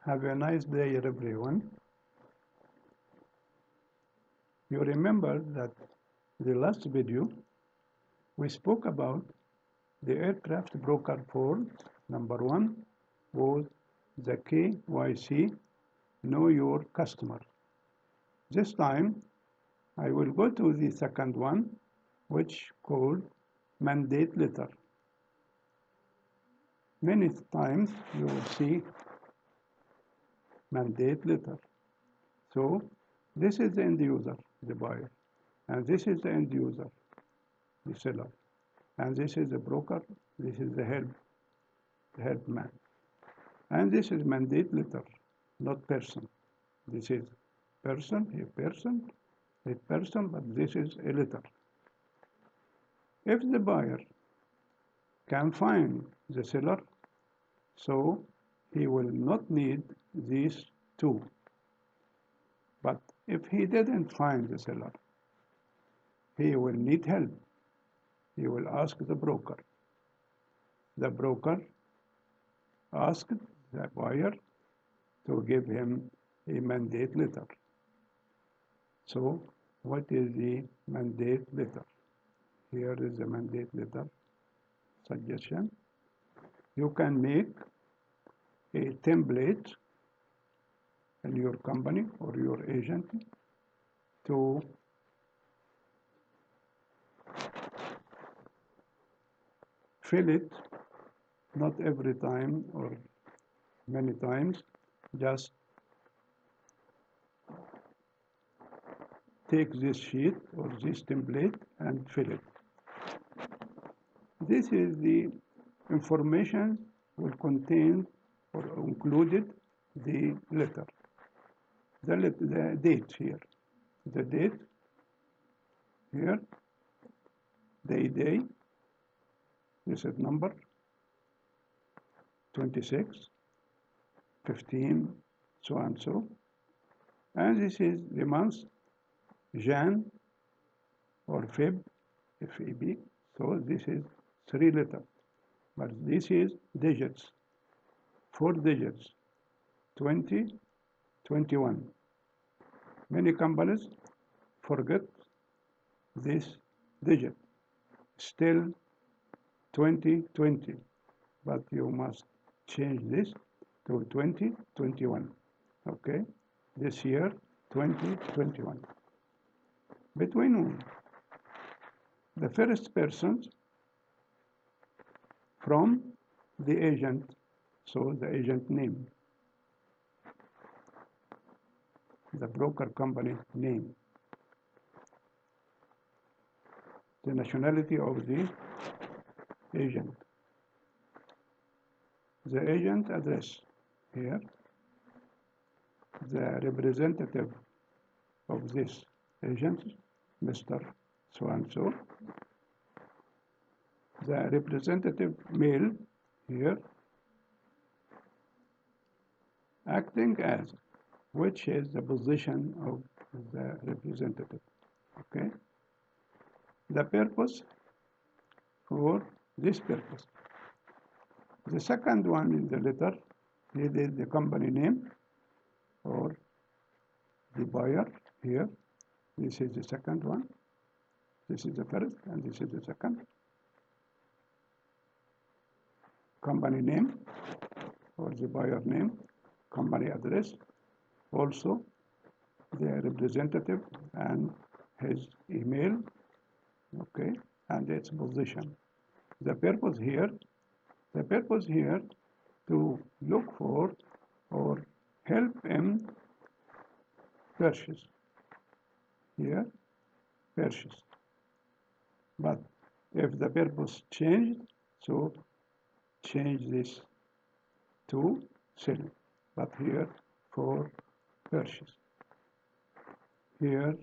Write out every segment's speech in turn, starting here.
Have a nice day, everyone. You remember that the last video we spoke about the aircraft broker form. Number one was the KYC, Know Your Customer. This time I will go to the second one, which called mandate letter. Many times you will see mandate letter. So this is the end user, the buyer, and this is the end user, the seller, and this is the broker, this is the head man, and this is mandate letter, not person. This is person, a person, but this is a letter. If the buyer can find the seller, so he will not need these two. But if he didn't find the seller, he will need help. He will ask the broker. The broker asked the buyer to give him a mandate letter. So what is the mandate letter? Here is the mandate letter suggestion. You can make a template in your company or your agent to fill it, not every time or many times, just take this sheet or this template and fill it. This is the information will contain or included the letter. The date here. The date here, the day, this is number 26, 15, so and so. And this is the month, Jan or Feb, F-E-B. So this is 3 letters. But this is digits, 4 digits, 20, 21. Many companies forget this digit, still 2020, but you must change this to 2021, okay? This year, 2021. Between the first person from the agent, so the agent name, the broker company name, the nationality of the agent, the agent address here, the representative of this agent, Mr. So-and-so, the representative male here, acting as, which is the position of the representative, okay? The purpose for this purpose. The second one in the letter, it is the company name or the buyer here. This is the second one. This is the first and this is the second. Company name or the buyer name, company address, also the representative and his email, okay, and its position. The purpose here to look for or help him purchase. Here, purchase. But if the purpose changed, so change this to sell. But here for purchase. Here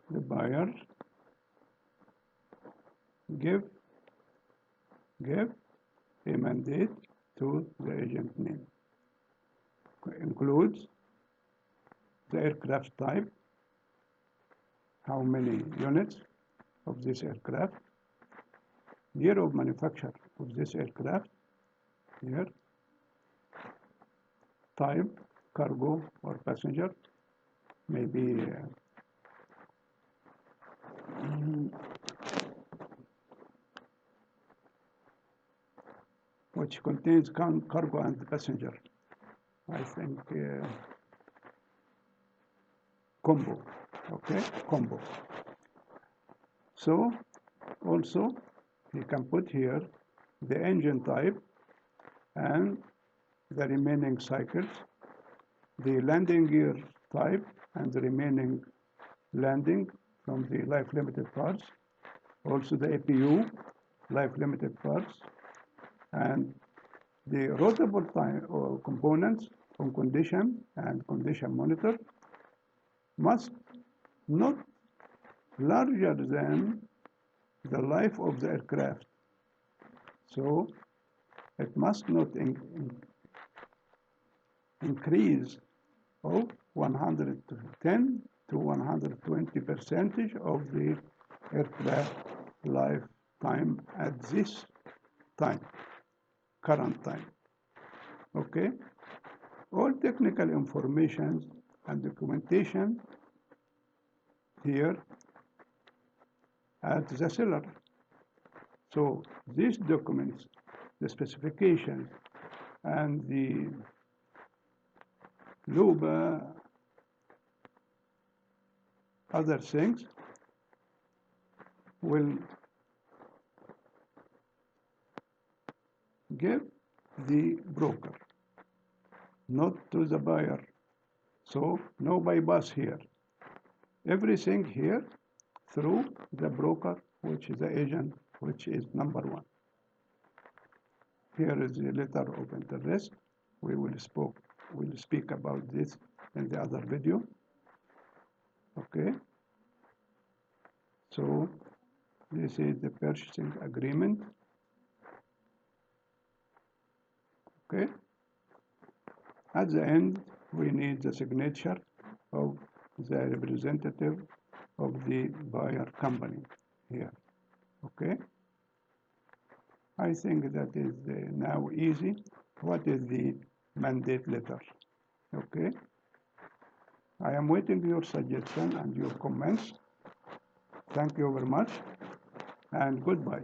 the buyer give a mandate to the agent name. Includes the aircraft type, how many units of this aircraft, year of manufacture, of this aircraft here, type, cargo or passenger, maybe which contains cargo and passenger. I think combo, okay, combo. So also you can put here the engine type and the remaining cycles, the landing gear type and the remaining landing from the life limited parts, also the APU life limited parts, and the rotable time or components on condition and condition monitor must not larger than the life of the aircraft. So it must not increase of 110 to 120% of the aircraft lifetime at this time, current time. Okay? All technical information and documentation here at the seller. So these documents, the specifications, and the LUBA, other things will give the broker, not to the buyer. So no bypass here. Everything here through the broker, which is the agent, which is number one. Here is the letter of interest. We will speak about this in the other video. Okay. So this is the purchasing agreement. Okay. At the end, we need the signature of the representative of the buyer company here. Okay. I think that is now easy. What is the mandate letter? Okay. I am waiting your suggestion and your comments. Thank you very much and goodbye.